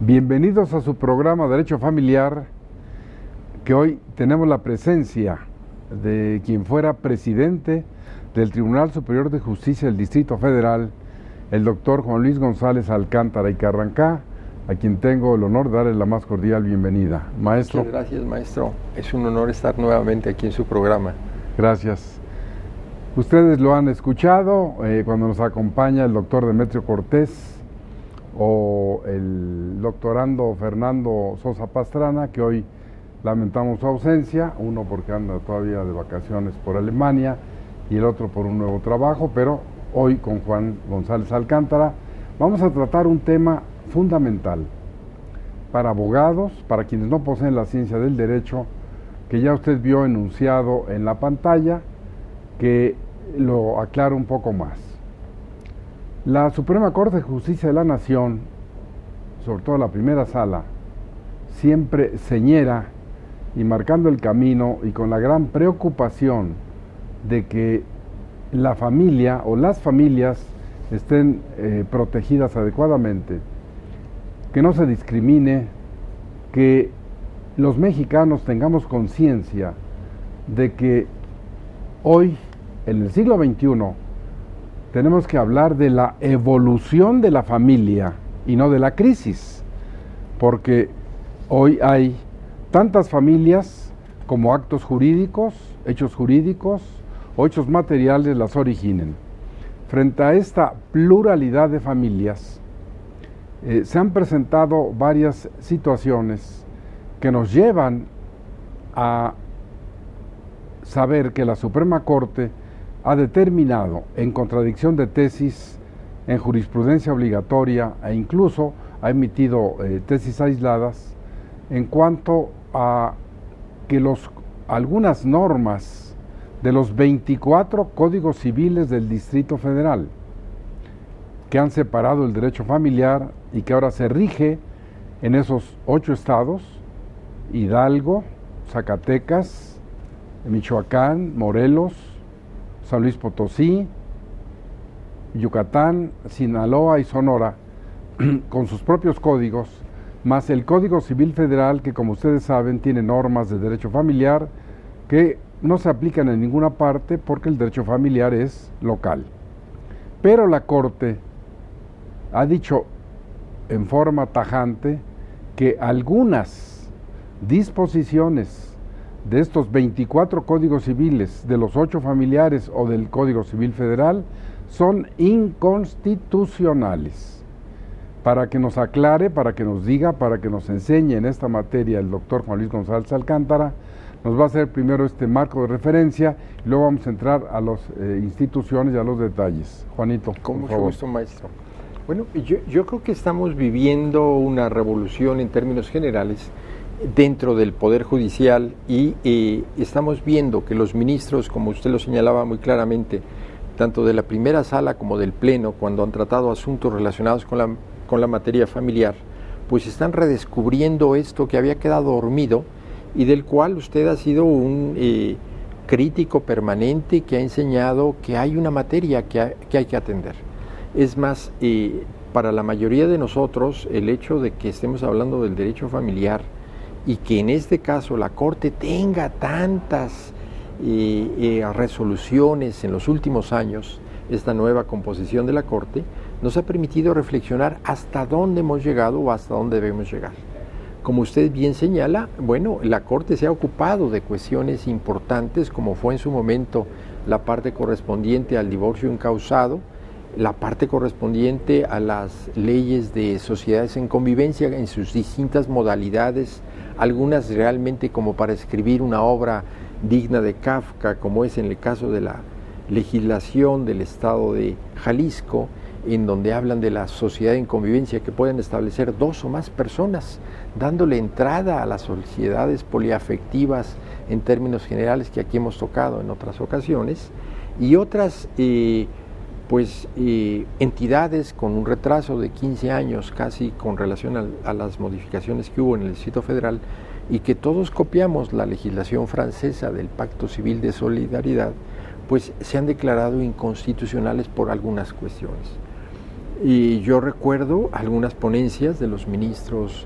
Bienvenidos a su programa Derecho Familiar, que hoy tenemos la presencia de quien fuera presidente del Tribunal Superior de Justicia del Distrito Federal, el doctor Juan Luis González Alcántara y Carrancá, a quien tengo el honor de darle la más cordial bienvenida. Maestro. Muchas gracias, maestro. Es un honor estar nuevamente aquí en su programa. Gracias. Ustedes lo han escuchado cuando nos acompaña el doctor Demetrio Cortés o el doctorando Fernando Sosa Pastrana, que hoy lamentamos su ausencia, uno porque anda todavía de vacaciones por Alemania y el otro por un nuevo trabajo, pero hoy con Juan González Alcántara vamos a tratar un tema fundamental para abogados, para quienes no poseen la ciencia del derecho, que ya usted vio enunciado en la pantalla, que lo aclaro un poco más. La Suprema Corte de Justicia de la Nación, sobre todo la primera sala, siempre señera y marcando el camino y con la gran preocupación de que la familia o las familias estén protegidas adecuadamente, que no se discrimine, que los mexicanos tengamos conciencia de que hoy, en el siglo XXI, tenemos que hablar de la evolución de la familia y no de la crisis, porque hoy hay tantas familias como actos jurídicos, hechos jurídicos o hechos materiales las originen. Frente a esta pluralidad de familias, se han presentado varias situaciones que nos llevan a saber que la Suprema Corte ha determinado, en contradicción de tesis, en jurisprudencia obligatoria e incluso ha emitido tesis aisladas en cuanto a que algunas normas de los 24 códigos civiles del Distrito Federal, que han separado el derecho familiar y que ahora se rige en esos 8 estados: Hidalgo, Zacatecas, Michoacán, Morelos, San Luis Potosí, Yucatán, Sinaloa y Sonora, con sus propios códigos, más el Código Civil Federal, que como ustedes saben tiene normas de derecho familiar que no se aplican en ninguna parte porque el derecho familiar es local. Pero la Corte ha dicho en forma tajante que algunas disposiciones de estos 24 códigos civiles, de los 8 familiares o del Código Civil Federal, son inconstitucionales. Para que nos aclare, para que nos diga, para que nos enseñe en esta materia el doctor Juan Luis González Alcántara, nos va a hacer primero este marco de referencia y luego vamos a entrar a las instituciones y a los detalles. Juanito, con mucho gusto, maestro. Bueno, yo creo que estamos viviendo una revolución en términos generales dentro del Poder Judicial y estamos viendo que los ministros, como usted lo señalaba muy claramente, tanto de la primera sala como del Pleno, cuando han tratado asuntos relacionados con la materia familiar, pues están redescubriendo esto que había quedado dormido y del cual usted ha sido un crítico permanente, que ha enseñado que hay una materia que hay que atender. Es más, para la mayoría de nosotros, el hecho de que estemos hablando del derecho familiar y que en este caso la Corte tenga tantas resoluciones en los últimos años, esta nueva composición de la Corte, nos ha permitido reflexionar hasta dónde hemos llegado o hasta dónde debemos llegar. Como usted bien señala, bueno, la Corte se ha ocupado de cuestiones importantes, como fue en su momento la parte correspondiente al divorcio encausado, la parte correspondiente a las leyes de sociedades en convivencia en sus distintas modalidades, algunas realmente como para escribir una obra digna de Kafka, como es en el caso de la legislación del estado de Jalisco, en donde hablan de la sociedad en convivencia que pueden establecer 2 o más personas, dándole entrada a las sociedades poliafectivas en términos generales que aquí hemos tocado en otras ocasiones, y otras entidades con un retraso de 15 años casi con relación a las modificaciones que hubo en el Distrito Federal, y que todos copiamos la legislación francesa del Pacto Civil de Solidaridad, pues se han declarado inconstitucionales por algunas cuestiones. Y yo recuerdo algunas ponencias de los ministros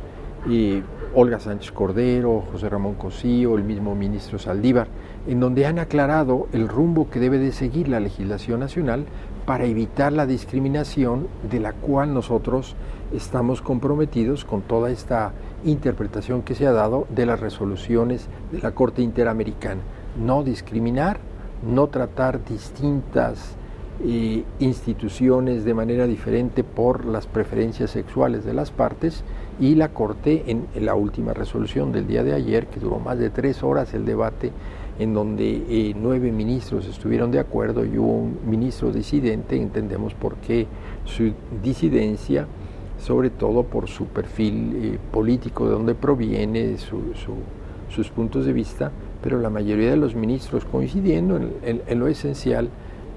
Olga Sánchez Cordero, José Ramón Cosío, el mismo ministro Saldívar, en donde han aclarado el rumbo que debe de seguir la legislación nacional para evitar la discriminación de la cual nosotros estamos comprometidos con toda esta interpretación que se ha dado de las resoluciones de la Corte Interamericana. No discriminar, no tratar distintas instituciones de manera diferente por las preferencias sexuales de las partes, y la Corte en la última resolución del día de ayer, que duró más de 3 horas el debate, en donde 9 ministros estuvieron de acuerdo y hubo un ministro disidente. Entendemos por qué su disidencia, sobre todo por su perfil político, de donde proviene, sus puntos de vista, pero la mayoría de los ministros, coincidiendo en lo esencial,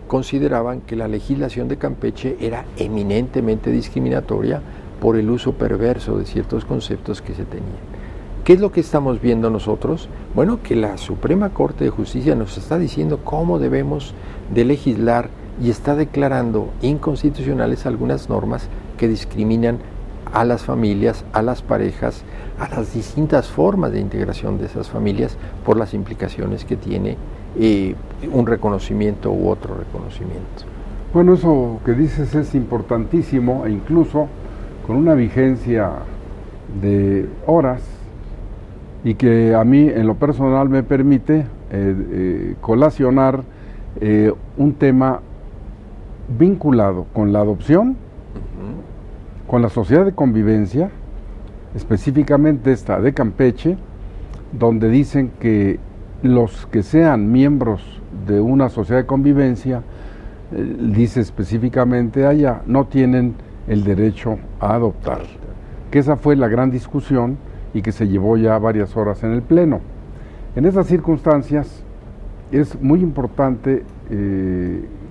consideraban que la legislación de Campeche era eminentemente discriminatoria por el uso perverso de ciertos conceptos que se tenían. ¿Qué es lo que estamos viendo nosotros? Bueno, que la Suprema Corte de Justicia nos está diciendo cómo debemos de legislar y está declarando inconstitucionales algunas normas que discriminan a las familias, a las parejas, a las distintas formas de integración de esas familias por las implicaciones que tiene un reconocimiento u otro reconocimiento. Bueno, eso que dices es importantísimo, e incluso con una vigencia de horas, y que a mí en lo personal me permite colacionar un tema vinculado con la adopción, con la sociedad de convivencia, específicamente esta de Campeche, donde dicen que los que sean miembros de una sociedad de convivencia, dice específicamente allá, no tienen el derecho a adoptar, que esa fue la gran discusión y que se llevó ya varias horas en el Pleno. En esas circunstancias es muy importante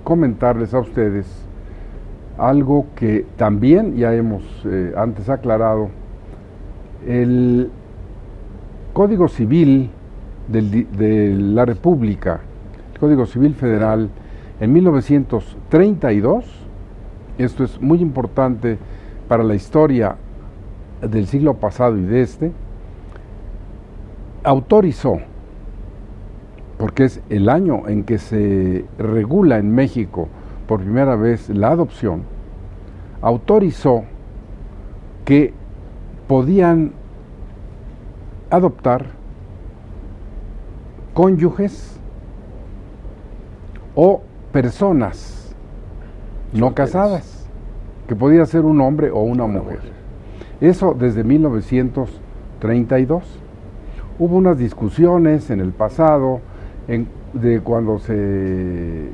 comentarles a ustedes algo que también ya hemos antes aclarado. El Código Civil de la República, el Código Civil Federal, en 1932, esto es muy importante para la historia del siglo pasado y de este, autorizó, porque es el año en que se regula en México por primera vez la adopción, autorizó que podían adoptar cónyuges o personas no casadas, que podía ser un hombre o una mujer. Eso desde 1932. Hubo unas discusiones en el pasado, de cuando se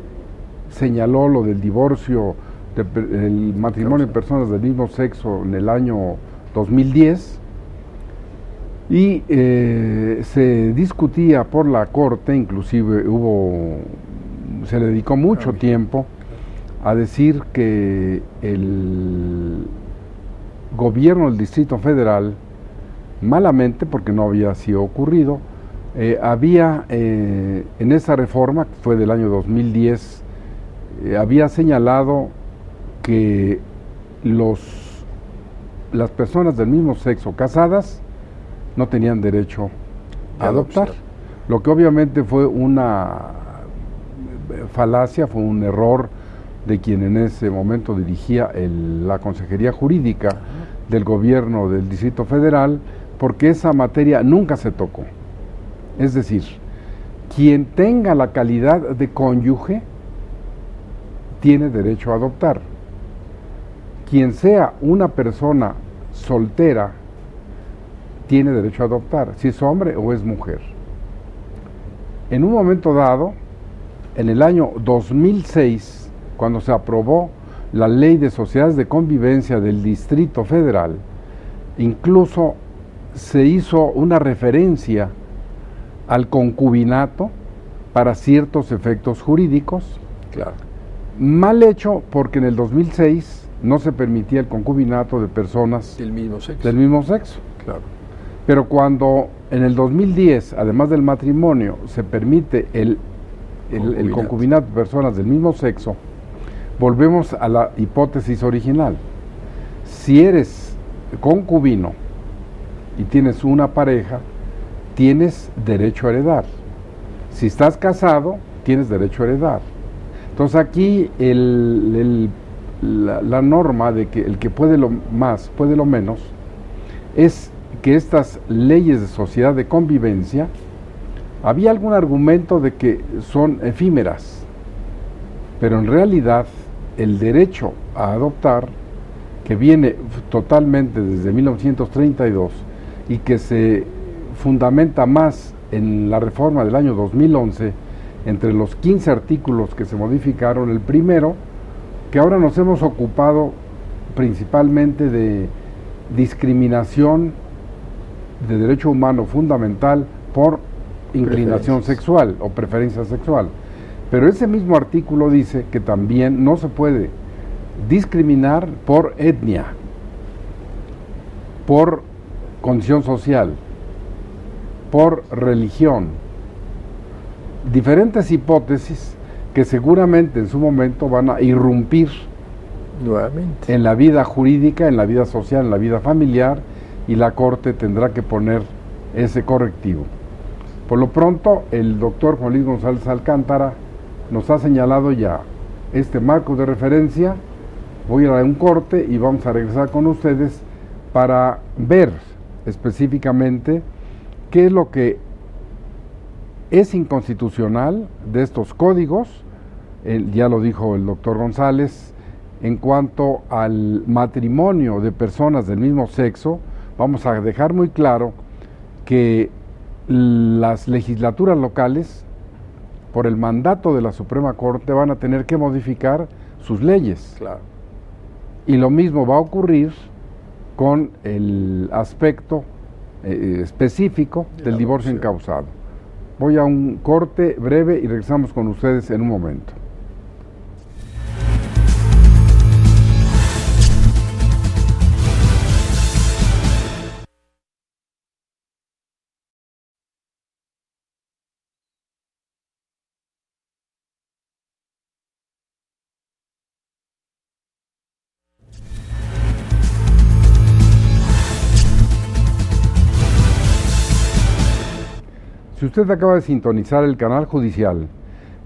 señaló lo del divorcio, el matrimonio de personas del mismo sexo en el año 2010, y se discutía por la Corte, inclusive se le dedicó mucho tiempo a decir que el gobierno del Distrito Federal, malamente, porque no había sido ocurrido, había en esa reforma, que fue del año 2010, había señalado que las personas del mismo sexo casadas no tenían derecho a adoptar, lo que obviamente fue una falacia, fue un error de quien en ese momento dirigía la Consejería Jurídica del gobierno del Distrito Federal, porque esa materia nunca se tocó. Es decir, quien tenga la calidad de cónyuge tiene derecho a adoptar. Quien sea una persona soltera tiene derecho a adoptar, si es hombre o es mujer. En un momento dado, en el año 2006, cuando se aprobó la Ley de Sociedades de Convivencia del Distrito Federal, incluso se hizo una referencia al concubinato para ciertos efectos jurídicos. Claro. Mal hecho, porque en el 2006 no se permitía el concubinato de personas del mismo sexo. Claro. Pero cuando en el 2010, además del matrimonio, se permite el concubinato de personas del mismo sexo, volvemos a la hipótesis original. Si eres concubino y tienes una pareja, tienes derecho a heredar. Si estás casado, tienes derecho a heredar. Entonces aquí la norma de que el que puede lo más, puede lo menos, es que estas leyes de sociedad de convivencia, había algún argumento de que son efímeras, pero en realidad el derecho a adoptar, que viene totalmente desde 1932 y que se fundamenta más en la reforma del año 2011, entre los 15 artículos que se modificaron, el primero, que ahora nos hemos ocupado principalmente de discriminación de derecho humano fundamental por inclinación sexual o preferencia sexual. Pero ese mismo artículo dice que también no se puede discriminar por etnia, por condición social, por religión. Diferentes hipótesis que seguramente en su momento van a irrumpir nuevamente en la vida jurídica, en la vida social, en la vida familiar, y la Corte tendrá que poner ese correctivo. Por lo pronto, el doctor Juan Luis González Alcántara nos ha señalado ya este marco de referencia. Voy a ir a un corte y vamos a regresar con ustedes para ver específicamente qué es lo que es inconstitucional de estos códigos, ya lo dijo el doctor González, en cuanto al matrimonio de personas del mismo sexo. Vamos a dejar muy claro que las legislaturas locales, por el mandato de la Suprema Corte, van a tener que modificar sus leyes. Claro. Y lo mismo va a ocurrir con el aspecto específico del divorcio encausado. Voy a un corte breve y regresamos con ustedes en un momento. Si usted acaba de sintonizar el canal judicial,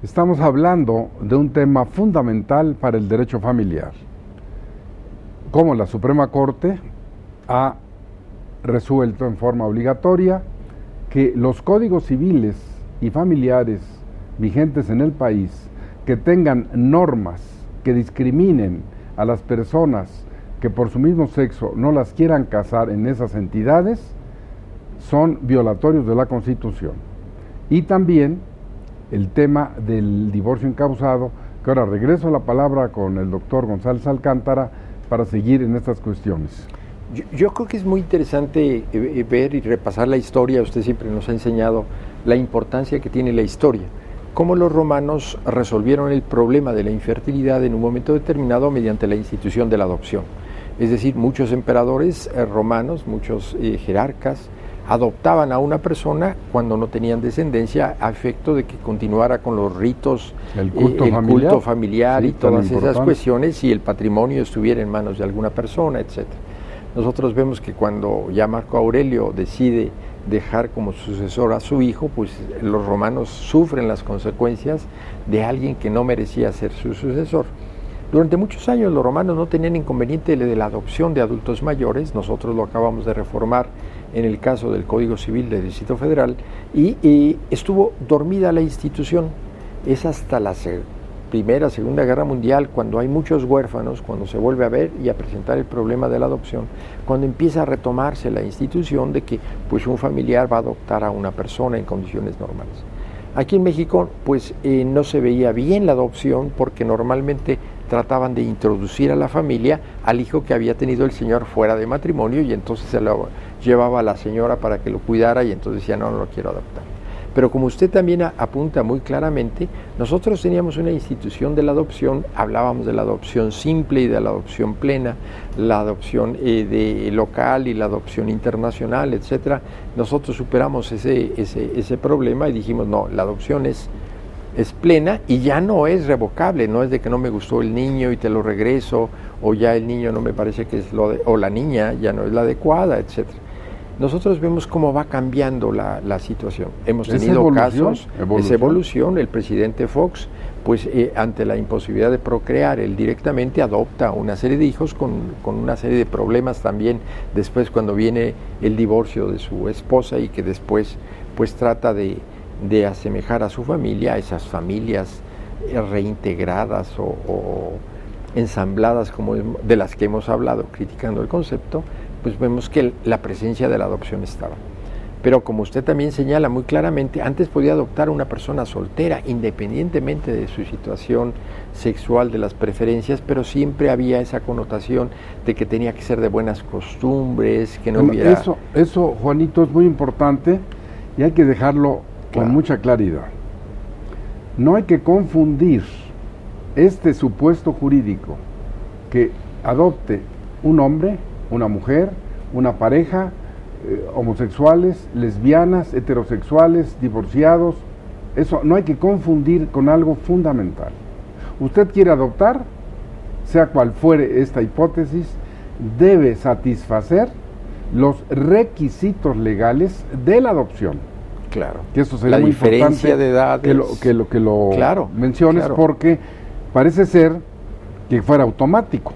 estamos hablando de un tema fundamental para el derecho familiar. Cómo la Suprema Corte ha resuelto en forma obligatoria que los códigos civiles y familiares vigentes en el país, que tengan normas que discriminen a las personas que por su mismo sexo no las quieran casar en esas entidades, son violatorios de la Constitución. Y también el tema del divorcio encausado, que ahora regreso la palabra con el doctor González Alcántara para seguir en estas cuestiones. Yo creo que es muy interesante ver y repasar la historia. Usted siempre nos ha enseñado la importancia que tiene la historia, cómo los romanos resolvieron el problema de la infertilidad en un momento determinado mediante la institución de la adopción. Es decir, muchos emperadores romanos, muchos jerarcas, adoptaban a una persona cuando no tenían descendencia, a efecto de que continuara con los ritos, el culto familiar sí, y todas esas cuestiones, y el patrimonio estuviera en manos de alguna persona, etc. Nosotros vemos que cuando ya Marco Aurelio decide dejar como sucesor a su hijo, pues los romanos sufren las consecuencias de alguien que no merecía ser su sucesor. Durante muchos años los romanos no tenían inconveniente de la adopción de adultos mayores. Nosotros lo acabamos de reformar en el caso del Código Civil del Distrito Federal, y estuvo dormida la institución. Es hasta la Primera, Segunda Guerra Mundial, cuando hay muchos huérfanos, cuando se vuelve a ver y a presentar el problema de la adopción, cuando empieza a retomarse la institución de que pues un familiar va a adoptar a una persona en condiciones normales. Aquí en México pues no se veía bien la adopción, porque normalmente trataban de introducir a la familia al hijo que había tenido el señor fuera de matrimonio, y entonces se lo llevaba a la señora para que lo cuidara, y entonces decía no lo quiero adoptar. Pero como usted también apunta muy claramente, nosotros teníamos una institución de la adopción. Hablábamos de la adopción simple y de la adopción plena, la adopción de local y la adopción internacional, etcétera. Nosotros superamos ese problema y dijimos no, la adopción es es plena y ya no es revocable, no es de que no me gustó el niño y te lo regreso, o ya el niño no me parece que es o la niña ya no es la adecuada, etcétera. Nosotros vemos cómo va cambiando la situación. Hemos tenido casos, es evolución. El presidente Fox, pues ante la imposibilidad de procrear, él directamente adopta una serie de hijos con una serie de problemas también después cuando viene el divorcio de su esposa y que después pues trata de asemejar a su familia, a esas familias reintegradas o ensambladas como de las que hemos hablado criticando el concepto, pues vemos que la presencia de la adopción estaba. Pero como usted también señala muy claramente, antes podía adoptar a una persona soltera, independientemente de su situación sexual, de las preferencias, pero siempre había esa connotación de que tenía que ser de buenas costumbres, que no hubiera... Eso, Juanito, es muy importante y hay que dejarlo con mucha claridad. No hay que confundir este supuesto jurídico que adopte un hombre, una mujer, una pareja, homosexuales, lesbianas, heterosexuales, divorciados. Eso no hay que confundir con algo fundamental. Usted quiere adoptar, sea cual fuere esta hipótesis, debe satisfacer los requisitos legales de la adopción. Claro. Que eso sería la muy diferencia importante de edades. que lo menciones, porque parece ser que fuera automático.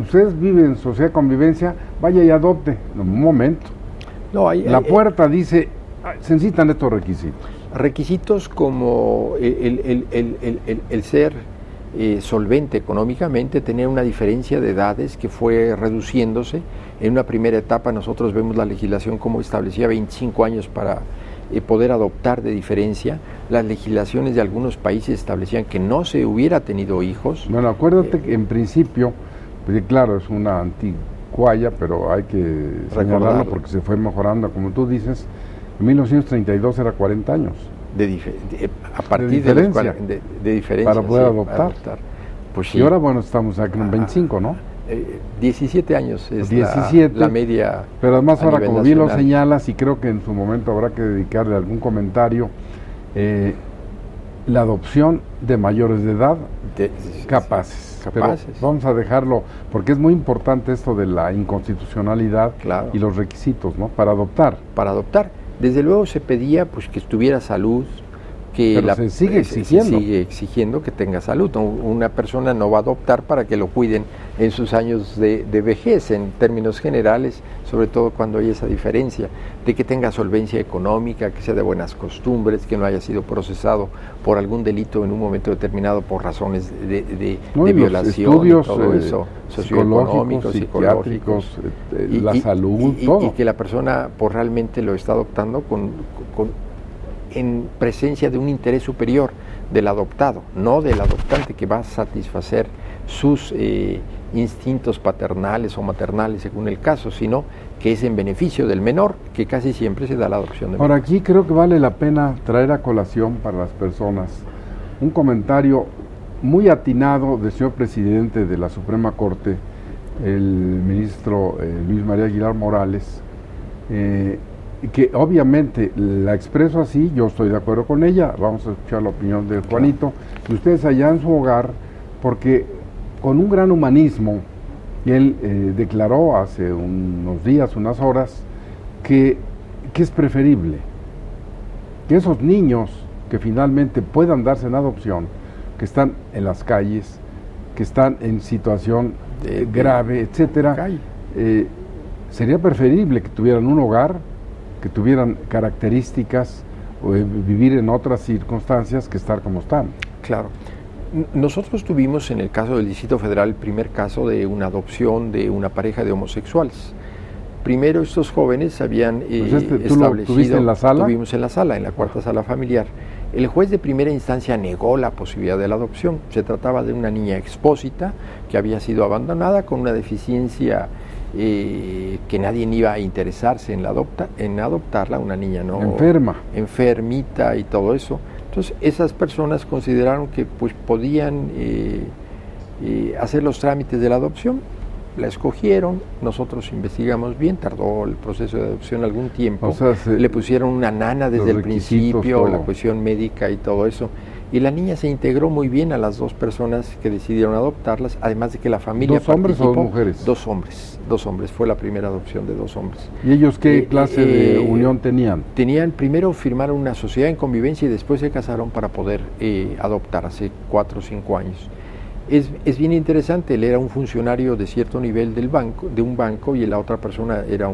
Ustedes viven en sociedad de convivencia, vaya y adopte. No, un momento. No, la puerta dice, se necesitan estos requisitos. Requisitos como el ser solvente económicamente, tener una diferencia de edades que fue reduciéndose. En una primera etapa nosotros vemos la legislación como establecía 25 años para poder adoptar de diferencia. Las legislaciones de algunos países establecían que no se hubiera tenido hijos. Bueno, acuérdate que en principio, pues claro, es una anticuaya, pero hay que señalarlo porque se fue mejorando, como tú dices. En 1932 era 40 años. A partir de diferencia. Para poder adoptar. Pues sí. Y ahora, bueno, estamos aquí en 25, ¿no? 17 años es 17, la media. Pero además ahora, como bien lo nacional. señalas, y creo que en su momento habrá que dedicarle algún comentario, la adopción de mayores de edad capaces. Pero vamos a dejarlo, porque es muy importante esto de la inconstitucionalidad y los requisitos, ¿no? Para adoptar. Para adoptar. Desde luego se pedía pues que estuviera salud, que se sigue exigiendo. Se sigue exigiendo que tenga salud. Una persona no va a adoptar para que lo cuiden en sus años de vejez, en términos generales, sobre todo cuando hay esa diferencia, de que tenga solvencia económica, que sea de buenas costumbres, que no haya sido procesado por algún delito en un momento determinado por razones de violación, y todo eso, socioeconómicos, psicológicos, la salud, todo. Y que la persona pues, realmente lo está adoptando en presencia de un interés superior del adoptado, no del adoptante, que va a satisfacer sus instintos paternales o maternales según el caso, sino que es en beneficio del menor, que casi siempre se da la adopción de menor. Ahora, aquí creo que vale la pena traer a colación para las personas un comentario muy atinado del señor presidente de la Suprema Corte, el ministro Luis María Aguilar Morales, que obviamente la expreso así, yo estoy de acuerdo con ella, vamos a escuchar la opinión de Juanito, y ustedes allá en su hogar, porque con un gran humanismo, él declaró hace unos días, unas horas, que es preferible que esos niños que finalmente puedan darse en adopción, que están en las calles, que están en situación grave, etcétera, sería preferible que tuvieran un hogar, que tuvieran características o vivir en otras circunstancias que estar como están. Claro. Nosotros tuvimos en el caso del Distrito Federal el primer caso de una adopción de una pareja de homosexuales. Primero estos jóvenes habían establecido... ¿Tuviste en la sala? Tuvimos en la sala, en la cuarta sala familiar. El juez de primera instancia negó la posibilidad de la adopción. Se trataba de una niña expósita que había sido abandonada con una deficiencia que nadie iba a interesarse en adoptarla, una niña no enfermita y todo eso. Entonces esas personas consideraron que pues podían hacer los trámites de la adopción, la escogieron, nosotros investigamos bien, tardó el proceso de adopción algún tiempo, le pusieron una nana desde el principio, la cuestión médica y todo eso, y la niña se integró muy bien a las dos personas que decidieron adoptarlas, además de que la familia ¿Dos hombres o dos mujeres? Dos hombres, fue la primera adopción de dos hombres. ¿Y ellos qué clase de unión tenían? Primero firmaron una sociedad en convivencia y después se casaron para poder adoptar hace 4 o 5 años. Es bien interesante, él era un funcionario de cierto nivel de un banco, y la otra persona era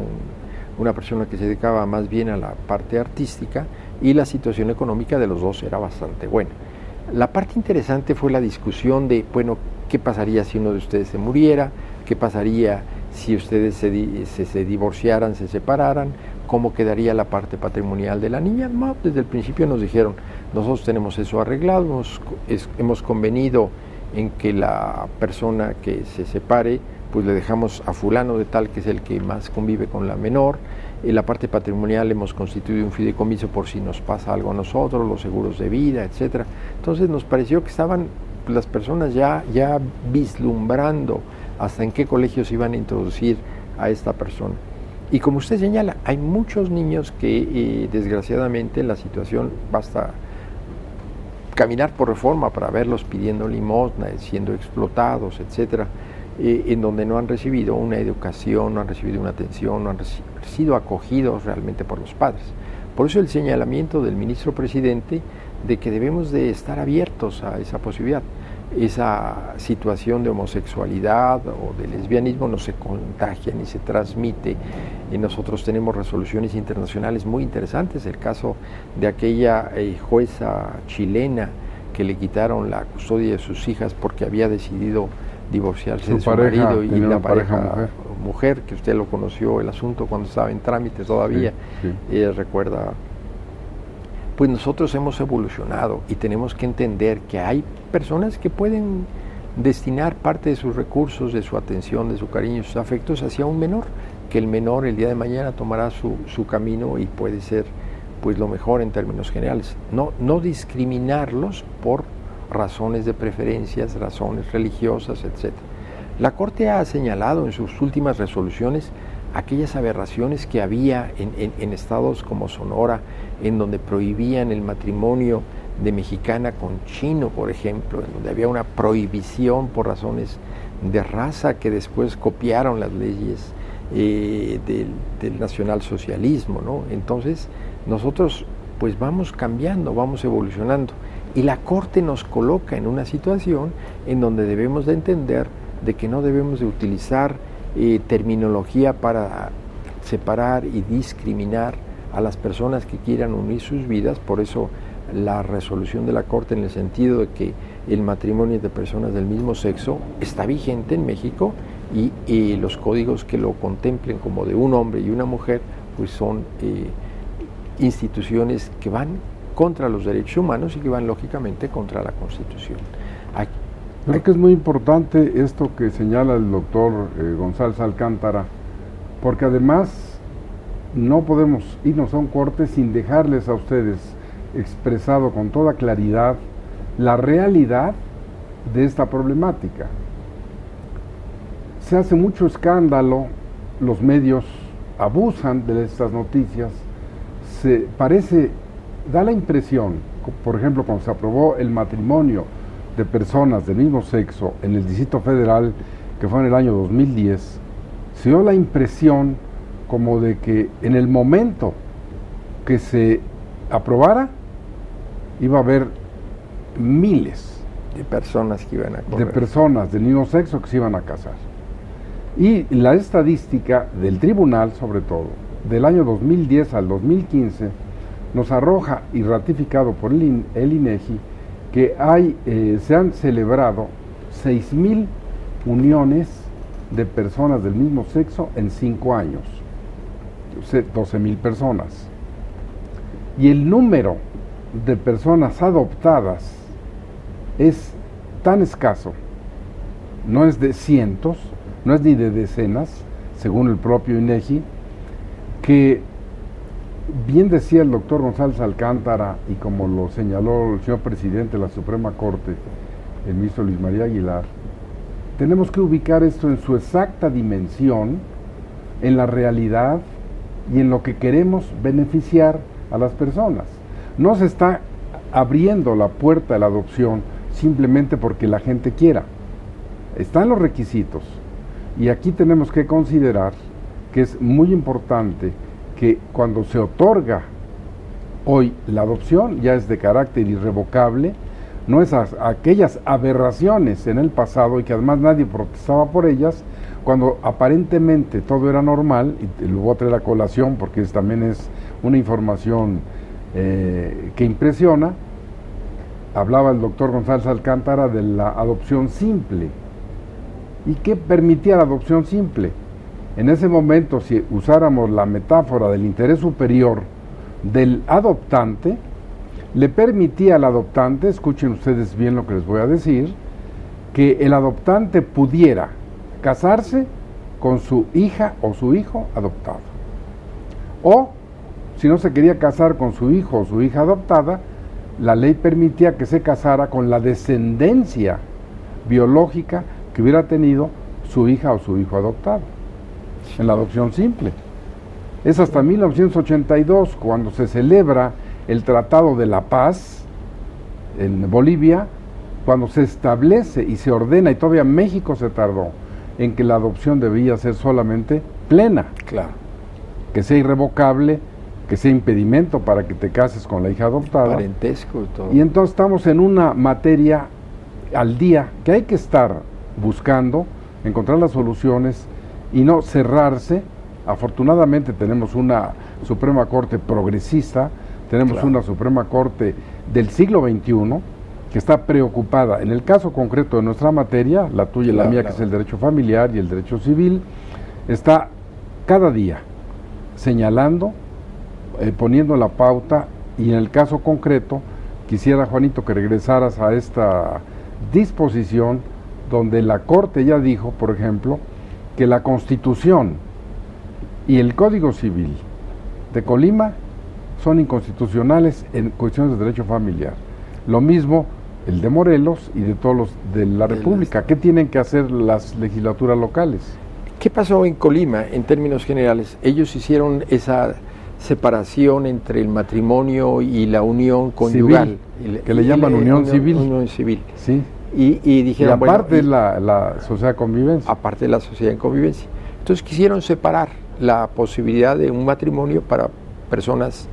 una persona que se dedicaba más bien a la parte artística, y la situación económica de los dos era bastante buena. La parte interesante fue la discusión de, bueno, ¿qué pasaría si uno de ustedes se muriera? ¿Qué pasaría si ustedes se divorciaran, se separaran? ¿Cómo quedaría la parte patrimonial de la niña? No, desde el principio nos dijeron, nosotros tenemos eso arreglado, hemos convenido en que la persona que se separe, pues le dejamos a fulano de tal, que es el que más convive con la menor. En la parte patrimonial hemos constituido un fideicomiso por si nos pasa algo a nosotros, los seguros de vida, etcétera. Entonces nos pareció que estaban las personas ya vislumbrando hasta en qué colegios iban a introducir a esta persona. Y como usted señala, hay muchos niños que desgraciadamente la situación, basta caminar por Reforma para verlos pidiendo limosna, siendo explotados, etcétera, en donde no han recibido una educación, no han recibido una atención, no han sido acogidos realmente por los padres. Por eso el señalamiento del ministro presidente de que debemos de estar abiertos a esa posibilidad. Esa situación de homosexualidad o de lesbianismo no se contagia ni se transmite. Y nosotros tenemos resoluciones internacionales muy interesantes, el caso de aquella jueza chilena que le quitaron la custodia de sus hijas porque había decidido divorciarse de su marido, y la pareja mujer, que usted lo conoció el asunto cuando estaba en trámite todavía, sí. Recuerda. Pues nosotros hemos evolucionado y tenemos que entender que hay personas que pueden destinar parte de sus recursos, de su atención, de su cariño, sus afectos hacia un menor, que el menor el día de mañana tomará su camino y puede ser pues lo mejor en términos generales. No discriminarlos por razones de preferencias, razones religiosas, etc. La Corte ha señalado en sus últimas resoluciones aquellas aberraciones que había en estados como Sonora, en donde prohibían el matrimonio de mexicana con chino, por ejemplo, en donde había una prohibición por razones de raza que después copiaron las leyes del nacionalsocialismo, ¿no? Entonces, nosotros pues vamos cambiando, vamos evolucionando, y la Corte nos coloca en una situación en donde debemos de entender de que no debemos de utilizar terminología para separar y discriminar a las personas que quieran unir sus vidas. Por eso la resolución de la Corte, en el sentido de que el matrimonio de personas del mismo sexo está vigente en México, y los códigos que lo contemplen como de un hombre y una mujer, pues son instituciones que van contra los derechos humanos y que van lógicamente contra la Constitución. Creo que es muy importante esto que señala el doctor González Alcántara, porque además no podemos irnos a un corte sin dejarles a ustedes expresado con toda claridad la realidad de esta problemática. Se hace mucho escándalo, los medios abusan de estas noticias, da la impresión, por ejemplo, cuando se aprobó el matrimonio de personas del mismo sexo en el Distrito Federal, que fue en el año 2010, se dio la impresión como de que en el momento que se aprobara iba a haber miles de personas que iban a correr, de personas del mismo sexo que se iban a casar. Y la estadística del tribunal, sobre todo, del año 2010 al 2015, nos arroja, y ratificado por el INEGI, que se han celebrado 6,000 uniones de personas del mismo sexo en 5 años, 12,000 personas. Y el número de personas adoptadas es tan escaso, no es de cientos, no es ni de decenas, según el propio INEGI, que bien decía el doctor González Alcántara, y como lo señaló el señor presidente de la Suprema Corte, el ministro Luis María Aguilar, tenemos que ubicar esto en su exacta dimensión, en la realidad y en lo que queremos beneficiar a las personas. No se está abriendo la puerta a la adopción simplemente porque la gente quiera. Están los requisitos y aquí tenemos que considerar que es muy importante que cuando se otorga hoy la adopción ya es de carácter irrevocable, no es aquellas aberraciones en el pasado y que además nadie protestaba por ellas, cuando aparentemente todo era normal, y lo voy a traer a colación porque también es una información que impresiona. Hablaba el doctor González Alcántara de la adopción simple. ¿Y qué permitía la adopción simple? En ese momento, si usáramos la metáfora del interés superior del adoptante, le permitía al adoptante, escuchen ustedes bien lo que les voy a decir, que el adoptante pudiera casarse con su hija o su hijo adoptado. O, si no se quería casar con su hijo o su hija adoptada, la ley permitía que se casara con la descendencia biológica que hubiera tenido su hija o su hijo adoptado, en la adopción simple. Es hasta 1982 cuando se celebra el Tratado de la Paz en Bolivia, cuando se establece y se ordena, y todavía México se tardó, en que la adopción debía ser solamente plena. Claro. Que sea irrevocable, que sea impedimento para que te cases con la hija adoptada. Parentesco y todo. Y entonces estamos en una materia al día que hay que estar buscando, encontrar las soluciones y no cerrarse. Afortunadamente tenemos una Suprema Corte progresista, tenemos una Suprema Corte del siglo XXI que está preocupada, en el caso concreto de nuestra materia, la tuya y la mía, que es el derecho familiar y el derecho civil, está cada día señalando, poniendo la pauta, y en el caso concreto, quisiera, Juanito, que regresaras a esta disposición donde la Corte ya dijo, por ejemplo, que la Constitución y el Código Civil de Colima son inconstitucionales en cuestiones de derecho familiar. Lo mismo el de Morelos y de todos los de la República. ¿Qué tienen que hacer las legislaturas locales? ¿Qué pasó en Colima en términos generales? Ellos hicieron esa separación entre el matrimonio y la unión conyugal. Civil, que le llaman unión civil. Unión civil. Sí. Y dijeron, y aparte la sociedad de convivencia. Aparte de la sociedad de convivencia. Entonces quisieron separar la posibilidad de un matrimonio para personas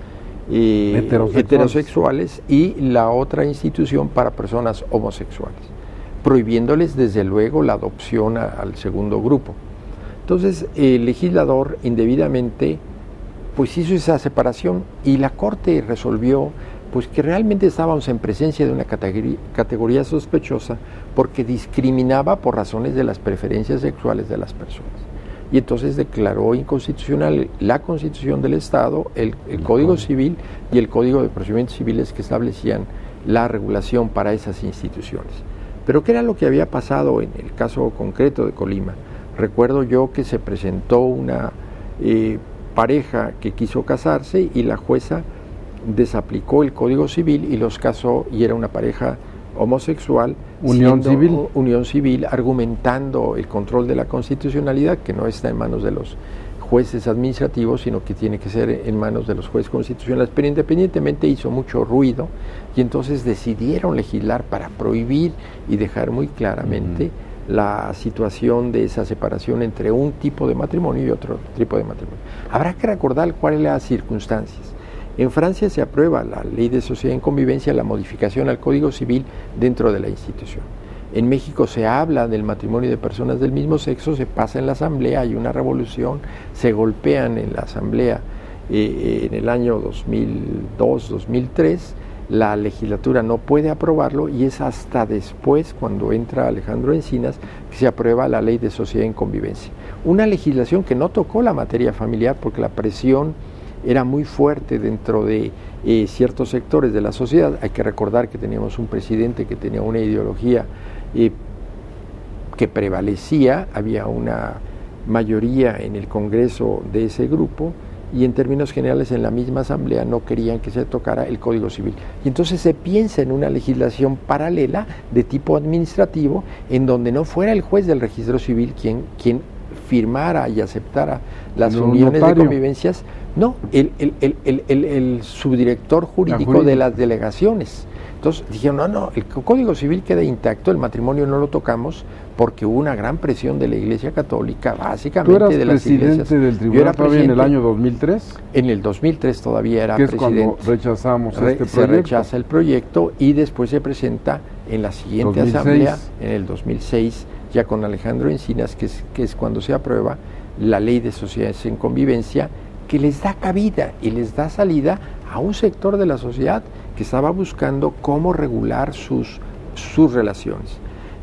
heterosexuales y la otra institución para personas homosexuales, prohibiéndoles desde luego la adopción al segundo grupo. Entonces el legislador indebidamente pues hizo esa separación y la Corte resolvió pues que realmente estábamos en presencia de una categoría sospechosa porque discriminaba por razones de las preferencias sexuales de las personas. Y entonces declaró inconstitucional la Constitución del Estado, el Código Civil y el Código de Procedimientos Civiles que establecían la regulación para esas instituciones. Pero ¿qué era lo que había pasado en el caso concreto de Colima? Recuerdo yo que se presentó una pareja que quiso casarse y la jueza desaplicó el Código Civil y los casó, y era una pareja homosexual, unión civil, argumentando el control de la constitucionalidad, que no está en manos de los jueces administrativos, sino que tiene que ser en manos de los jueces constitucionales. Pero independientemente hizo mucho ruido y entonces decidieron legislar para prohibir y dejar muy claramente la situación de esa separación entre un tipo de matrimonio y otro tipo de matrimonio. Habrá que recordar cuáles son las circunstancias. En Francia se aprueba la Ley de Sociedad en Convivencia, la modificación al Código Civil dentro de la institución. En México se habla del matrimonio de personas del mismo sexo, se pasa en la Asamblea, hay una revolución, se golpean en la Asamblea en el año 2002-2003, la legislatura no puede aprobarlo y es hasta después, cuando entra Alejandro Encinas, que se aprueba la Ley de Sociedad en Convivencia. Una legislación que no tocó la materia familiar porque la presión era muy fuerte dentro de ciertos sectores de la sociedad. Hay que recordar que teníamos un presidente que tenía una ideología que prevalecía, había una mayoría en el Congreso de ese grupo y en términos generales en la misma Asamblea no querían que se tocara el Código Civil. Y entonces se piensa en una legislación paralela de tipo administrativo en donde no fuera el juez del registro civil quien firmara y aceptara las uniones de convivencias, no, el subdirector jurídico de las delegaciones. Entonces dijeron, no, el Código Civil queda intacto, el matrimonio no lo tocamos, porque hubo una gran presión de la Iglesia Católica, básicamente de las iglesias. ¿Tú eras presidente del tribunal todavía en el año 2003? En el 2003 todavía era presidente. Que es cuando rechazamos este proyecto. Se rechaza el proyecto y después se presenta en la siguiente 2006. asamblea, en el 2006, ya con Alejandro Encinas, que es cuando se aprueba la Ley de Sociedades en Convivencia, que les da cabida y les da salida a un sector de la sociedad que estaba buscando cómo regular sus relaciones.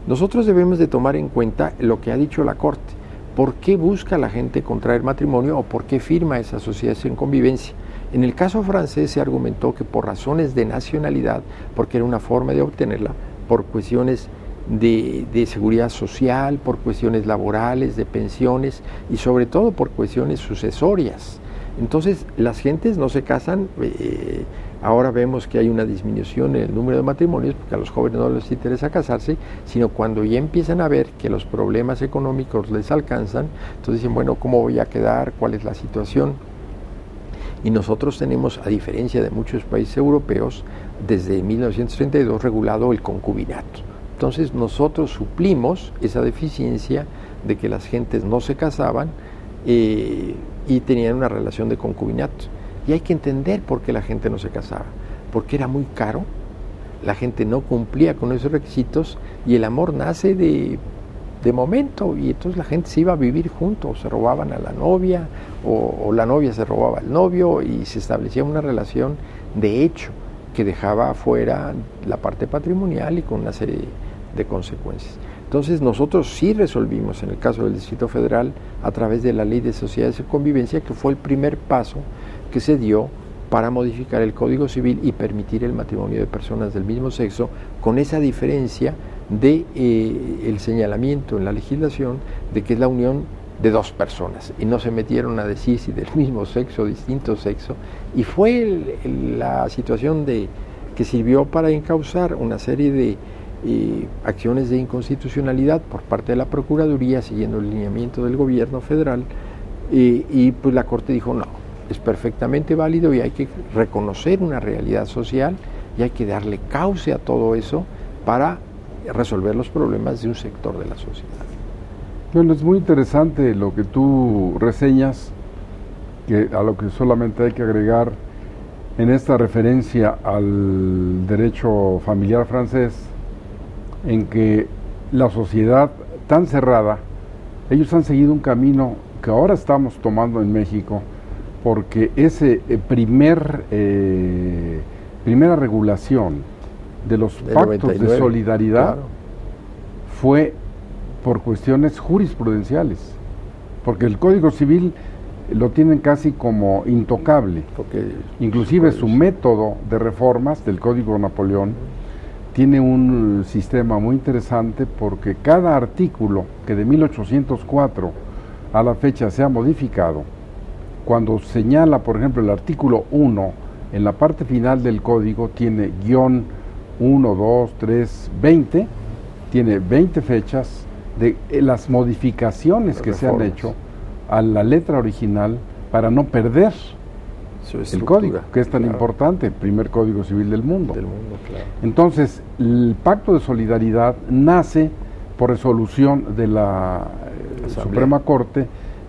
Nosotros debemos de tomar en cuenta lo que ha dicho la Corte. ¿Por qué busca la gente contraer matrimonio o por qué firma esas sociedades en convivencia? En el caso francés se argumentó que por razones de nacionalidad, porque era una forma de obtenerla, por cuestiones de seguridad social, por cuestiones laborales, de pensiones y sobre todo por cuestiones sucesorias. Entonces las gentes no se casan, ahora vemos que hay una disminución en el número de matrimonios porque a los jóvenes no les interesa casarse, sino cuando ya empiezan a ver que los problemas económicos les alcanzan, entonces dicen, bueno, ¿cómo voy a quedar? ¿Cuál es la situación? Y nosotros tenemos, a diferencia de muchos países europeos, desde 1932 regulado el concubinato. Entonces nosotros suplimos esa deficiencia de que las gentes no se casaban y tenían una relación de concubinato. Y hay que entender por qué la gente no se casaba, porque era muy caro, la gente no cumplía con esos requisitos y el amor nace de momento, y entonces la gente se iba a vivir juntos, se robaban a la novia o la novia se robaba al novio y se establecía una relación de hecho que dejaba afuera la parte patrimonial y con una serie de consecuencias. Entonces nosotros sí resolvimos en el caso del Distrito Federal a través de la Ley de Sociedades de Convivencia, que fue el primer paso que se dio para modificar el Código Civil y permitir el matrimonio de personas del mismo sexo, con esa diferencia de el señalamiento en la legislación de que es la unión de dos personas y no se metieron a decir si del mismo sexo o distinto sexo, y fue la situación que sirvió para encauzar una serie de acciones de inconstitucionalidad por parte de la Procuraduría siguiendo el lineamiento del gobierno federal, y pues la Corte dijo no, es perfectamente válido y hay que reconocer una realidad social y hay que darle cauce a todo eso para resolver los problemas de un sector de la sociedad. Bueno, es muy interesante lo que tú reseñas, que a lo que solamente hay que agregar en esta referencia al derecho familiar francés, en que la sociedad tan cerrada, ellos han seguido un camino que ahora estamos tomando en México, porque ese primera regulación de los pactos 99, de solidaridad, claro, fue por cuestiones jurisprudenciales, porque el Código Civil lo tienen casi como intocable, porque inclusive su método de reformas del Código Napoleón tiene un sistema muy interesante, porque cada artículo que de 1804 a la fecha se ha modificado, cuando señala, por ejemplo, el artículo 1, en la parte final del código tiene guión 1, 2, 3, 20, tiene 20 fechas de las modificaciones que se han hecho a la letra original para no perder el código, que es tan importante, el primer código civil del mundo. Claro. Entonces, el Pacto de Solidaridad nace por resolución de la Suprema Corte,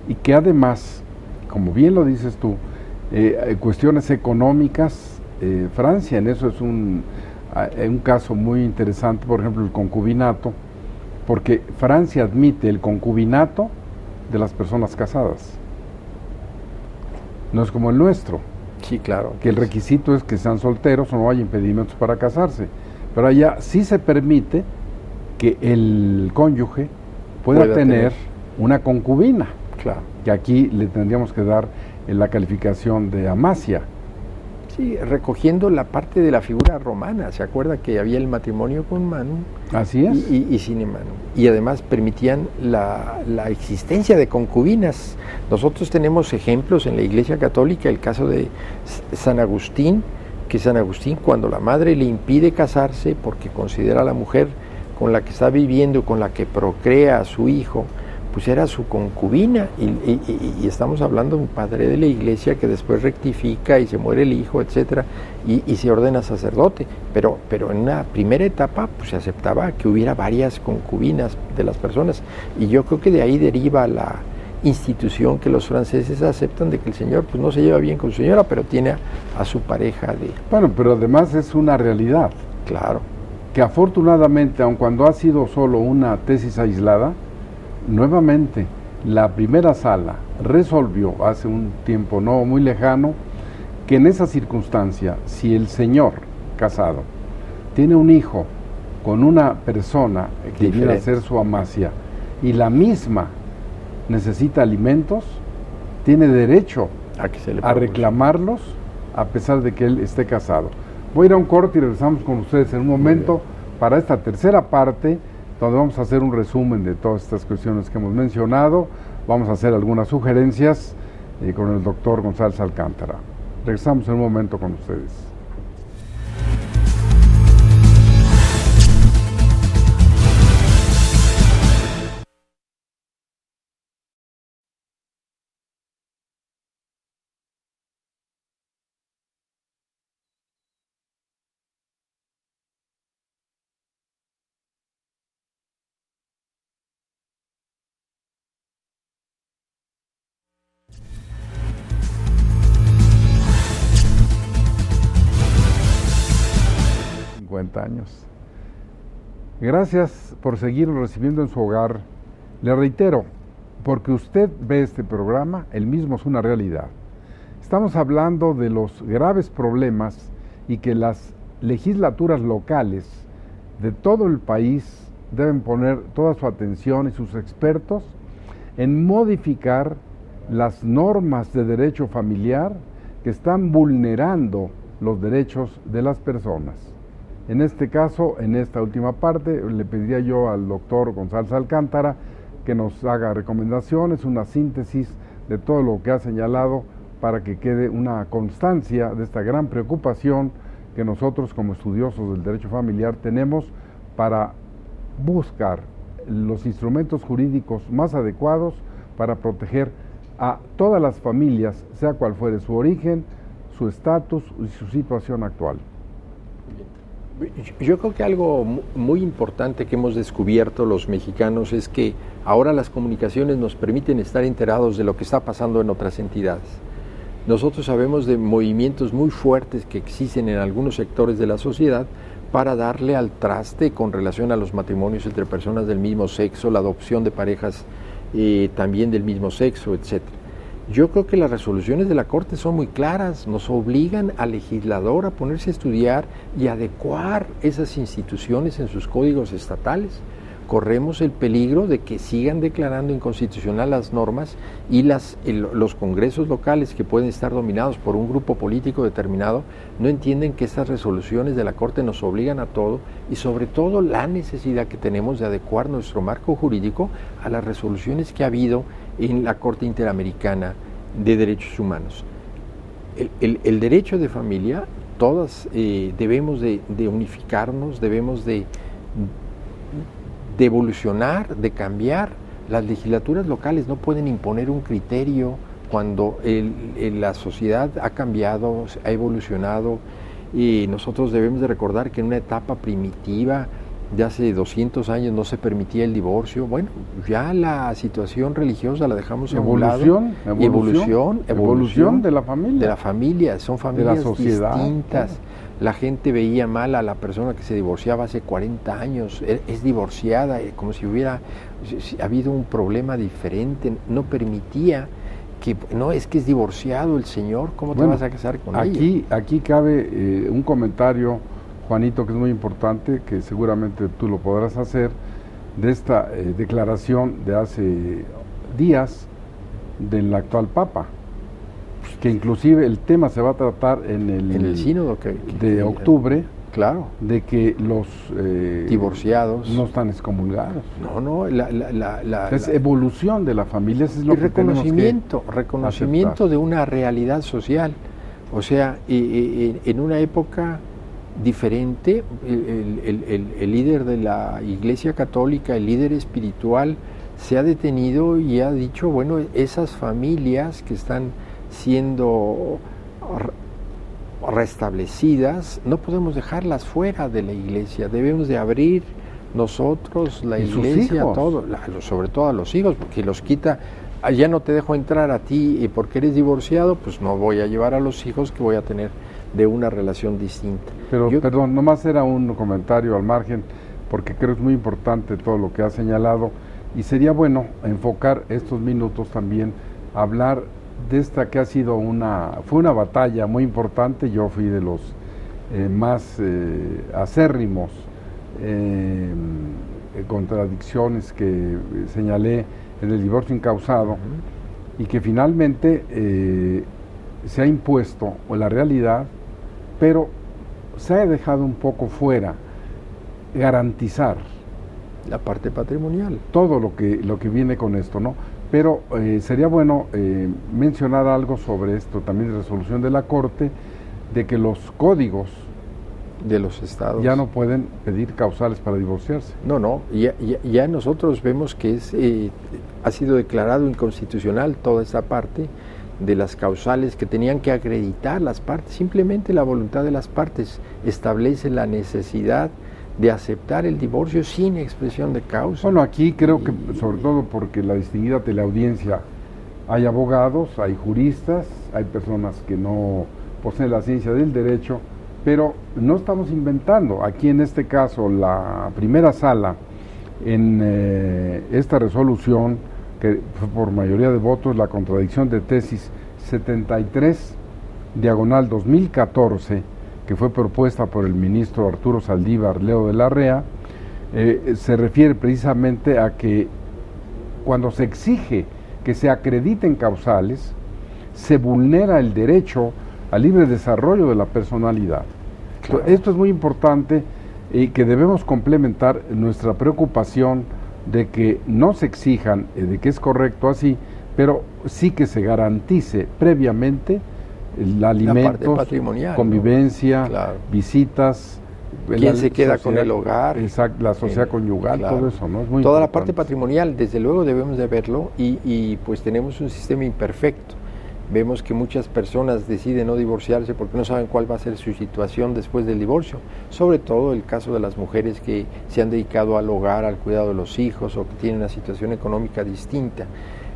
y que además, como bien lo dices tú, cuestiones económicas, Francia en eso es un caso muy interesante, por ejemplo el concubinato, porque Francia admite el concubinato de las personas casadas. No es como el nuestro. Sí, claro. Que el requisito es que sean solteros o no haya impedimentos para casarse. Pero allá sí se permite que el cónyuge pueda tener una concubina. Claro. Que aquí le tendríamos que dar la calificación de amasia. Sí, recogiendo la parte de la figura romana. ¿Se acuerda que había el matrimonio con manu? Así es. Y sin manu. Y además permitían la existencia de concubinas. Nosotros tenemos ejemplos en la Iglesia Católica, el caso de San Agustín, que San Agustín, cuando la madre le impide casarse, porque considera a la mujer con la que está viviendo, con la que procrea a su hijo, pues era su concubina, y estamos hablando de un padre de la iglesia que después rectifica y se muere el hijo, etcétera, y se ordena sacerdote, pero en una primera etapa pues se aceptaba que hubiera varias concubinas de las personas, y yo creo que de ahí deriva la institución que los franceses aceptan de que el señor pues no se lleva bien con su señora, pero tiene a su pareja de... Bueno, pero además es una realidad. Claro. Que afortunadamente, aun cuando ha sido solo una tesis aislada, nuevamente la primera sala resolvió hace un tiempo no muy lejano que en esa circunstancia, si el señor casado tiene un hijo con una persona que viene a ser su amacia y la misma necesita alimentos, tiene derecho a reclamarlos a pesar de que él esté casado. Voy a ir a un corte y regresamos con ustedes en un momento para esta tercera parte, donde vamos a hacer un resumen de todas estas cuestiones que hemos mencionado. Vamos a hacer algunas sugerencias con el doctor González Alcántara. Regresamos en un momento con ustedes. Años. Gracias por seguirnos recibiendo en su hogar. Le reitero, porque usted ve este programa, el mismo es una realidad. Estamos hablando de los graves problemas y que las legislaturas locales de todo el país deben poner toda su atención y sus expertos en modificar las normas de derecho familiar que están vulnerando los derechos de las personas. En este caso, en esta última parte, le pediría yo al doctor González Alcántara que nos haga recomendaciones, una síntesis de todo lo que ha señalado para que quede una constancia de esta gran preocupación que nosotros como estudiosos del derecho familiar tenemos para buscar los instrumentos jurídicos más adecuados para proteger a todas las familias, sea cual fuere su origen, su estatus y su situación actual. Yo creo que algo muy importante que hemos descubierto los mexicanos es que ahora las comunicaciones nos permiten estar enterados de lo que está pasando en otras entidades. Nosotros sabemos de movimientos muy fuertes que existen en algunos sectores de la sociedad para darle al traste con relación a los matrimonios entre personas del mismo sexo, la adopción de parejas también del mismo sexo, etcétera. Yo creo que las resoluciones de la Corte son muy claras, nos obligan al legislador a ponerse a estudiar y adecuar esas instituciones en sus códigos estatales. Corremos el peligro de que sigan declarando inconstitucional las normas y los congresos locales que pueden estar dominados por un grupo político determinado no entienden que estas resoluciones de la Corte nos obligan a todo y sobre todo la necesidad que tenemos de adecuar nuestro marco jurídico a las resoluciones que ha habido en la Corte Interamericana de Derechos Humanos. El derecho de familia, todas debemos de unificarnos, debemos de evolucionar, de cambiar. Las legislaturas locales no pueden imponer un criterio cuando la sociedad ha cambiado, ha evolucionado, y nosotros debemos de recordar que en una etapa primitiva de hace 200 años no se permitía el divorcio. Bueno, ya la situación religiosa la dejamos a un lado. Evolución de la familia. De la familia, son familias distintas. La gente veía mal a la persona que se divorciaba hace 40 años, es divorciada, como si hubiera habido un problema diferente, no permitía que, no, es que es divorciado el señor, ¿cómo te vas a casar con ella? Aquí cabe un comentario, Juanito, que es muy importante, que seguramente tú lo podrás hacer, de esta declaración de hace días del actual Papa, que inclusive el tema se va a tratar en el sínodo de octubre, claro, de que los divorciados no están excomulgados. No, es evolución de la familia, eso es lo que reconocimiento aceptar. De una realidad social. O sea, en una época diferente, el líder de la Iglesia Católica, el líder espiritual, se ha detenido y ha dicho, bueno, esas familias que están siendo restablecidas, no podemos dejarlas fuera de la iglesia, debemos de abrir nosotros la iglesia a todos, sobre todo a los hijos, porque los quita, ya no te dejo entrar a ti y porque eres divorciado, pues no voy a llevar a los hijos que voy a tener de una relación distinta. Pero, perdón, nomás era un comentario al margen, porque creo que es muy importante todo lo que ha señalado, y sería bueno enfocar estos minutos también a hablar de esta que ha sido fue una batalla muy importante. Yo fui de los más acérrimos contradicciones que señalé en el divorcio incausado, y que finalmente se ha impuesto la realidad, pero se ha dejado un poco fuera garantizar la parte patrimonial, todo lo que viene con esto, ¿no? Pero sería bueno mencionar algo sobre esto también de resolución de la Corte, de que los códigos de los estados ya no pueden pedir causales para divorciarse. No, ya nosotros vemos que ha sido declarado inconstitucional toda esa parte de las causales que tenían que acreditar las partes. Simplemente la voluntad de las partes establece la necesidad de aceptar el divorcio sin expresión de causa. Bueno, aquí creo que sobre todo porque la distinguida teleaudiencia, hay abogados, hay juristas, hay personas que no poseen la ciencia del derecho, pero no estamos inventando. Aquí en este caso la primera sala en esta resolución, que fue por mayoría de votos, la contradicción de tesis 73/2014, que fue propuesta por el ministro Arturo Saldívar Leo de la Rea, se refiere precisamente a que cuando se exige que se acrediten causales, se vulnera el derecho al libre desarrollo de la personalidad. Claro. Esto es muy importante y que debemos complementar nuestra preocupación de que no se exijan, de que es correcto así, pero sí que se garantice previamente el alimentos, convivencia, ¿no? Claro. Visitas, quién se queda con el hogar, exacto, la sociedad conyugal, claro. Todo eso, ¿no? Es muy toda importante. La parte patrimonial, desde luego debemos de verlo y pues tenemos un sistema imperfecto. Vemos que muchas personas deciden no divorciarse porque no saben cuál va a ser su situación después del divorcio, sobre todo el caso de las mujeres que se han dedicado al hogar, al cuidado de los hijos o que tienen una situación económica distinta.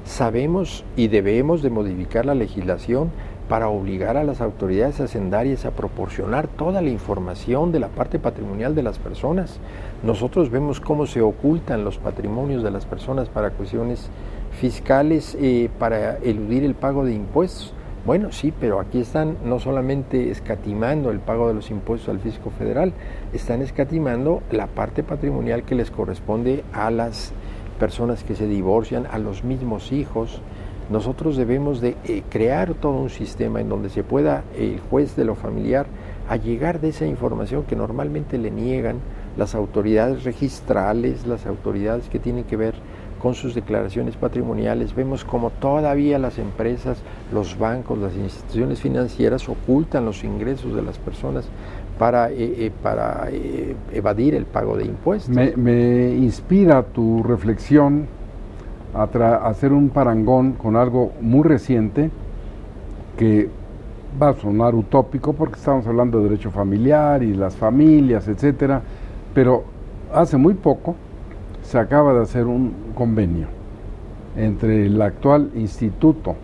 Sabemos y debemos de modificar la legislación para obligar a las autoridades hacendarias a proporcionar toda la información de la parte patrimonial de las personas. Nosotros vemos cómo se ocultan los patrimonios de las personas para cuestiones fiscales, para eludir el pago de impuestos. Bueno, sí, pero aquí están no solamente escatimando el pago de los impuestos al fisco federal, están escatimando la parte patrimonial que les corresponde a las personas que se divorcian, a los mismos hijos. Nosotros debemos de crear todo un sistema en donde se pueda el juez de lo familiar allegar de esa información que normalmente le niegan las autoridades registrales, las autoridades que tienen que ver con sus declaraciones patrimoniales. Vemos como todavía las empresas, los bancos, las instituciones financieras ocultan los ingresos de las personas para evadir el pago de impuestos. Me inspira tu reflexión a hacer un parangón con algo muy reciente que va a sonar utópico porque estamos hablando de derecho familiar y las familias, etcétera, pero hace muy poco se acaba de hacer un convenio entre el actual Instituto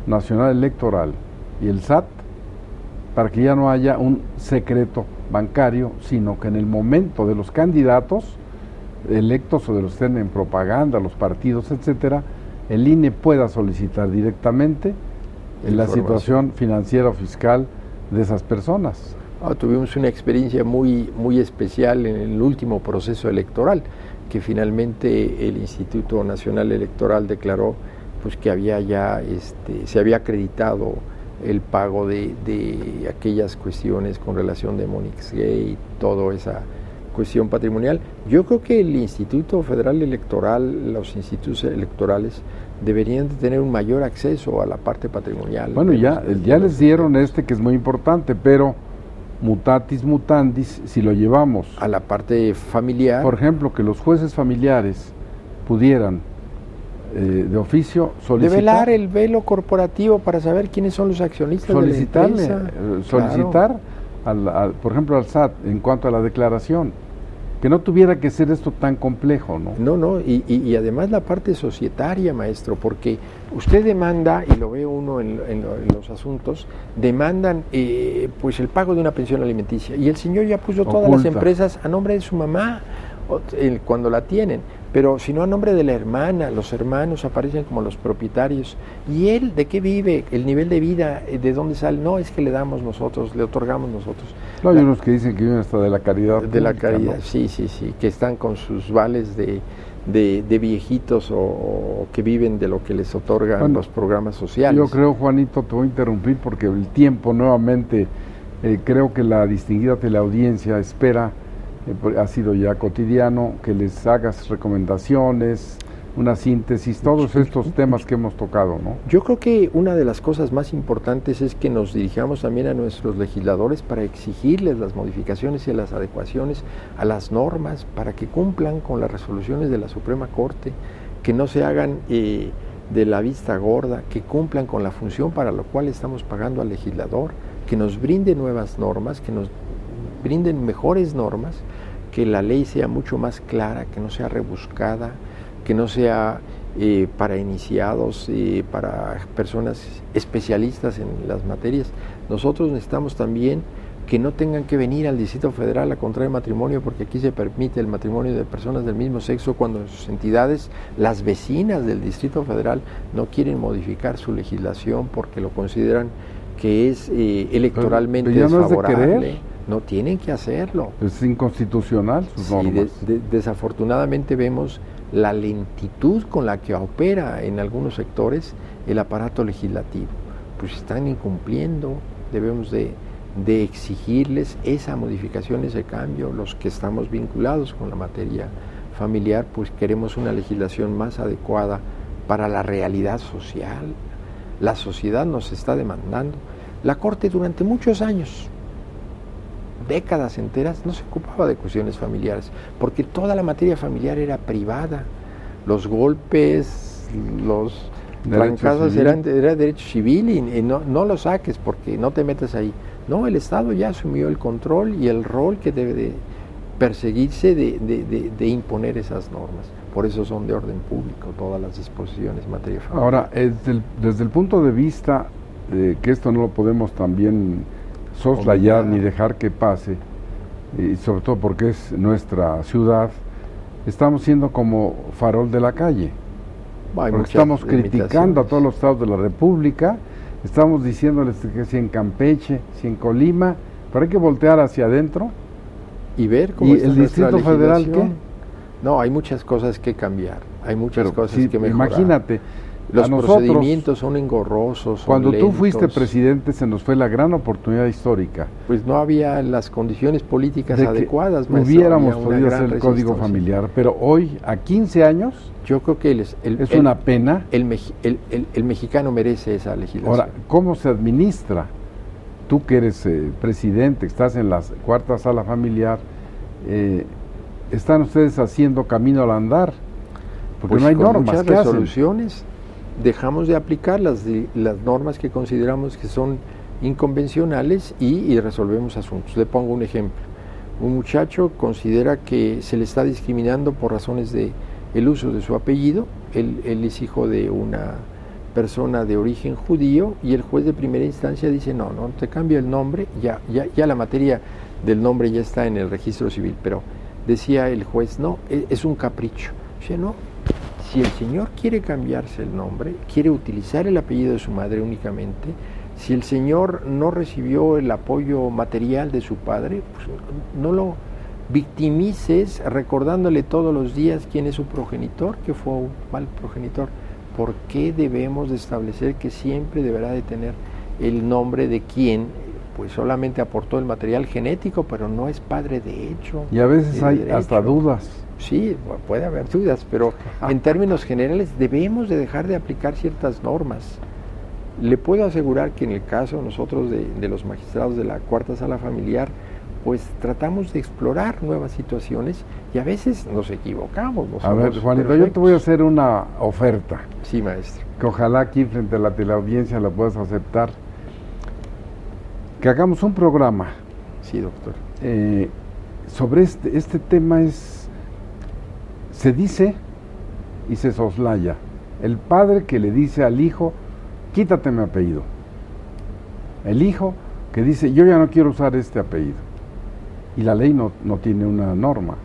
Nacional Electoral y el SAT para que ya no haya un secreto bancario, sino que en el momento de los candidatos electos o de los que estén en propaganda, los partidos, etcétera, el INE pueda solicitar directamente la situación financiera o fiscal de esas personas. Tuvimos una experiencia muy especial en el último proceso electoral, que finalmente el Instituto Nacional Electoral declaró pues que había ya se había acreditado el pago de aquellas cuestiones con relación de Monixgate, toda esa cuestión patrimonial. Yo creo que el Instituto Federal Electoral, los institutos electorales deberían de tener un mayor acceso a la parte patrimonial. Bueno, ya les dieron que es muy importante, pero mutatis mutandis, si lo llevamos a la parte familiar. Por ejemplo, que los jueces familiares pudieran de oficio solicitar. Develar el velo corporativo para saber quiénes son los accionistas solicitarle, de la empresa. solicitar, por ejemplo, al SAT en cuanto a la declaración, que no tuviera que ser esto tan complejo, ¿no? No, y además la parte societaria, maestro, porque usted demanda, y lo ve uno en los asuntos, demandan pues el pago de una pensión alimenticia, y el señor ya puso todas las empresas a nombre de su mamá, cuando la tienen, pero si no a nombre de la hermana, los hermanos aparecen como los propietarios. ¿Y él de qué vive? ¿El nivel de vida de dónde sale? No, es que le damos nosotros, le otorgamos nosotros. No, hay unos que dicen que viven hasta de la caridad. De la pública, caridad, ¿no? sí, que están con sus vales de viejitos o que viven de lo que les otorgan los programas sociales. Yo creo, Juanito, te voy a interrumpir porque el tiempo nuevamente, creo que la distinguida teleaudiencia espera, ha sido ya cotidiano, que les hagas recomendaciones, una síntesis, todos estos temas que hemos tocado, ¿no? Yo creo que una de las cosas más importantes es que nos dirijamos también a nuestros legisladores para exigirles las modificaciones y las adecuaciones a las normas para que cumplan con las resoluciones de la Suprema Corte, que no se hagan de la vista gorda, que cumplan con la función para la cual estamos pagando al legislador, que nos brinde nuevas normas, que nos brinden mejores normas, que la ley sea mucho más clara, que no sea rebuscada, que no sea para iniciados, para personas especialistas en las materias. Nosotros necesitamos también que no tengan que venir al Distrito Federal a contraer matrimonio, porque aquí se permite el matrimonio de personas del mismo sexo cuando en sus entidades, las vecinas del Distrito Federal, no quieren modificar su legislación porque lo consideran que es electoralmente pero ya no desfavorable. Es de querer. No tienen que hacerlo. Es inconstitucional sus normas. Desafortunadamente vemos la lentitud con la que opera en algunos sectores el aparato legislativo. Pues están incumpliendo, debemos de exigirles esa modificación, ese cambio. Los que estamos vinculados con la materia familiar, pues queremos una legislación más adecuada para la realidad social. La sociedad nos está demandando. La Corte durante muchos años, décadas enteras, no se ocupaba de cuestiones familiares, porque toda la materia familiar era privada. Los golpes, los trancazos era derecho civil y no lo saques porque no te metas ahí. No, el Estado ya asumió el control y el rol que debe de perseguirse de imponer esas normas. Por eso son de orden público todas las disposiciones en materia familiar. Ahora, desde el punto de vista de que esto no lo podemos también soslayar ni dejar que pase, y sobre todo porque es nuestra ciudad, estamos siendo como farol de la calle. Porque estamos criticando a todos los estados de la República, estamos diciéndoles que si en Campeche, si en Colima, pero hay que voltear hacia adentro y ver cómo está el Distrito Federal. ¿Qué? No, hay muchas cosas que cambiar, hay muchas cosas que mejorar. Imagínate, los procedimientos son engorrosos, son cuando lentos. Tú fuiste presidente se nos fue la gran oportunidad histórica. Pues no había las condiciones políticas adecuadas, maestro. Hubiéramos podido hacer el código familiar, pero hoy, a 15 años, yo creo que es una pena. El mexicano merece esa legislación. Ahora, ¿cómo se administra? Tú que eres presidente, estás en la cuarta sala familiar, ¿están ustedes haciendo camino al andar? Porque pues no hay con normas. Muchas ¿Qué resoluciones. hacen? Dejamos de aplicar las normas que consideramos que son inconvencionales y resolvemos asuntos. Le pongo un ejemplo. Un muchacho considera que se le está discriminando por razones de el uso de su apellido. Él es hijo de una persona de origen judío y el juez de primera instancia dice no te cambia el nombre, ya la materia del nombre ya está en el registro civil, pero decía el juez, no, es un capricho. Dice, no, si el señor quiere cambiarse el nombre, quiere utilizar el apellido de su madre únicamente, si el señor no recibió el apoyo material de su padre, pues no lo victimices recordándole todos los días quién es su progenitor, que fue un mal progenitor. ¿Por qué debemos de establecer que siempre deberá de tener el nombre de quien pues solamente aportó el material genético, pero no es padre de hecho? Y a veces hay hasta dudas. Sí, puede haber dudas, pero en términos generales debemos de dejar de aplicar ciertas normas. Le puedo asegurar que en el caso nosotros de los magistrados de la cuarta sala familiar, pues tratamos de explorar nuevas situaciones y a veces nos equivocamos. No A ver, somos Juanito, yo te perfectos. voy a hacer una oferta Sí, maestro. que ojalá aquí frente a la teleaudiencia la puedas aceptar. Que hagamos un programa Sí, doctor. sobre este tema. Se dice y se soslaya. El padre que le dice al hijo, quítate mi apellido. El hijo que dice, yo ya no quiero usar este apellido. Y la ley no tiene una norma.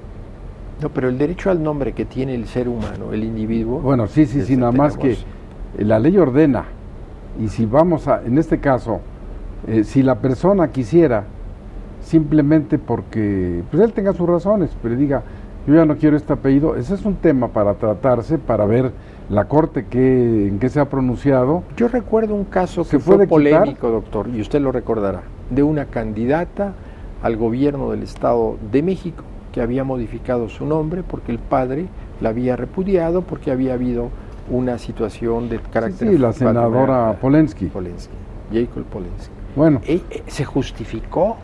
No, pero el derecho al nombre que tiene el ser humano, el individuo... Bueno, sí, nada más que la ley ordena. Y si vamos en este caso, si la persona quisiera, simplemente porque, pues él tenga sus razones, pero diga, yo ya no quiero este apellido, ese es un tema para tratarse, para ver la Corte en qué se ha pronunciado. Yo recuerdo un caso que puede fue polémico, doctor, y usted lo recordará, de una candidata al gobierno del Estado de México que había modificado su nombre porque el padre la había repudiado porque había habido una situación de carácter... Sí, la senadora Polensky. Jacob Polensky. Bueno. Se justificó.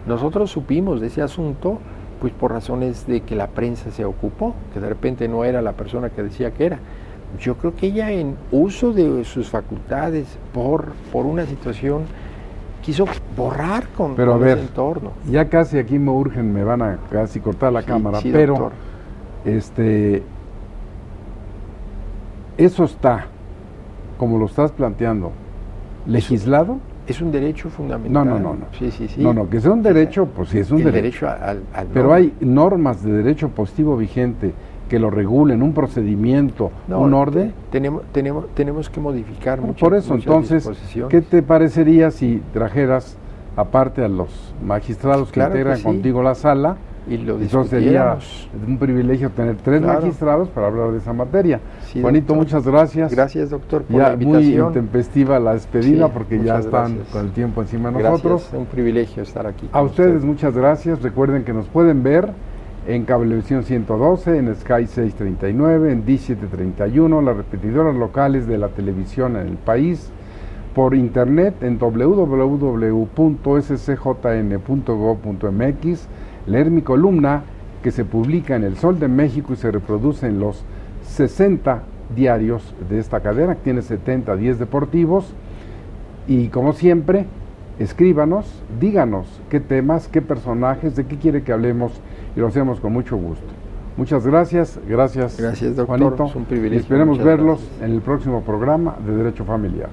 Nosotros supimos de ese asunto pues por razones de que la prensa se ocupó, que de repente no era la persona que decía que era. Yo creo que ella, en uso de sus facultades, por una situación, quiso borrar con ese entorno. Ya casi aquí me urgen, me van a casi cortar la cámara, sí, pero doctor. Eso está, como lo estás planteando, legislado. Es un derecho fundamental. No. Sí. No, que sea un derecho, pues sí, es un derecho. Derecho al pero hay normas de derecho positivo vigente que lo regulen, un procedimiento, un orden. Tenemos que modificar mucho. Por eso, entonces, ¿qué te parecería si trajeras, aparte a los magistrados que integran contigo la sala? Y lo entonces sería un privilegio tener 3 magistrados para hablar de esa materia. Sí, Juanito, muchas gracias. Gracias, doctor, por la invitación. Muy intempestiva la despedida, porque ya están con el tiempo encima de nosotros. Es un privilegio estar aquí. A ustedes muchas gracias. Recuerden que nos pueden ver en Cablevisión 112, en Sky 639, en Dish 731, las repetidoras locales de la televisión en el país, por internet en www.scjn.gov.mx, leer mi columna que se publica en El Sol de México y se reproduce en los 60 diarios de esta cadena, que tiene 70 10 deportivos, y como siempre, escríbanos, díganos qué temas, qué personajes, de qué quiere que hablemos, y lo hacemos con mucho gusto. Muchas gracias, doctor, Juanito, es un privilegio. y esperemos verlos en el próximo programa de Derecho Familiar.